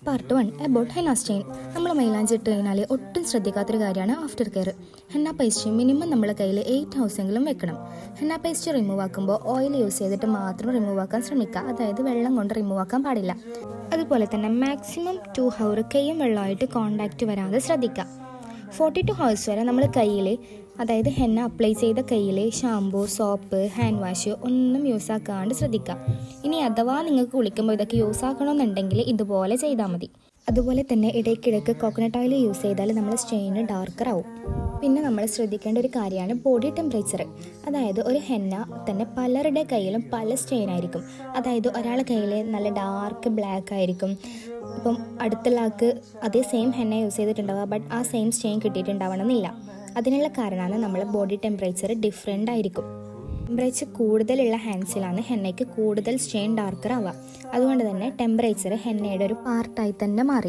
Part 1 about henna stain. നമ്മൾ മൈലാഞ്ചി ഇട്ട് കഴിഞ്ഞാൽ ഒട്ടും ശ്രദ്ധിക്കാത്തൊരു കാര്യമാണ് after care. Henna paste minimum നമ്മുടെ കയ്യിൽ 8 ഹൗസെങ്കിലും വെക്കണം. ഹെന്ന പേസ്റ്റ് റിമൂവ് ആക്കുമ്പോൾ ഓയിൽ യൂസ് ചെയ്തിട്ട് മാത്രം റിമൂവ് ആക്കാൻ ശ്രമിക്കുക, അതായത് വെള്ളം കൊണ്ട് റിമൂവ് ആക്കാൻ പാടില്ല. അതുപോലെ തന്നെ മാക്സിമം 2 ഹവർ കൈയും വെള്ളമായിട്ട് കോണ്ടാക്റ്റ് വരാതെ ശ്രദ്ധിക്കുക. 42 ഹവേഴ്സ് വരെ നമ്മൾ കയ്യിൽ, അതായത് ഹെന്ന അപ്ലൈ ചെയ്ത കയ്യിൽ ഷാമ്പൂ, സോപ്പ്, ഹാൻഡ് വാഷ് ഒന്നും യൂസ് ആക്കാണ്ട് ശ്രദ്ധിക്കുക. ഇനി അഥവാ നിങ്ങൾക്ക് കുളിക്കുമ്പോൾ ഇതൊക്കെ യൂസ് ആക്കണമെന്നുണ്ടെങ്കിൽ ഇതുപോലെ ചെയ്താൽ മതി. അതുപോലെ തന്നെ ഇടയ്ക്കിടയ്ക്ക് കോക്കനട്ട് ഓയിൽ യൂസ് ചെയ്താൽ നമ്മൾ സ്റ്റെയിന് ഡാർക്കർ ആവും. പിന്നെ നമ്മൾ ശ്രദ്ധിക്കേണ്ട ഒരു കാര്യമാണ് ബോഡി ടെമ്പറേച്ചർ. അതായത് ഒരു ഹെന്ന തന്നെ പലരുടെ കയ്യിലും പല സ്റ്റെയിൻ ആയിരിക്കും. അതായത് ഒരാളുടെ കയ്യിൽ നല്ല ഡാർക്ക് ബ്ലാക്ക് ആയിരിക്കും, ഇപ്പം അടുത്തുള്ള ആൾക്ക് അതേ സെയിം ഹെന്ന യൂസ് ചെയ്തിട്ടുണ്ടാവുക, ബട്ട് ആ സെയിം സ്റ്റെയിൻ കിട്ടിയിട്ടുണ്ടാവണമെന്നില്ല. അതിനുള്ള കാരണമാണ് നമ്മളെ ബോഡി ടെമ്പറേച്ചർ ഡിഫറെൻ്റ് ആയിരിക്കും. ടെമ്പറേച്ചർ കൂടുതലുള്ള ഹാൻഡ്സിലാണ് ഹെന്നയ്ക്ക് കൂടുതൽ സ്റ്റെയിൻ ഡാർക്കർ ആവുക. അതുകൊണ്ട് തന്നെ ടെമ്പറേച്ചർ ഹെന്നയുടെ ഒരു പാർട്ടായി തന്നെ മാറി.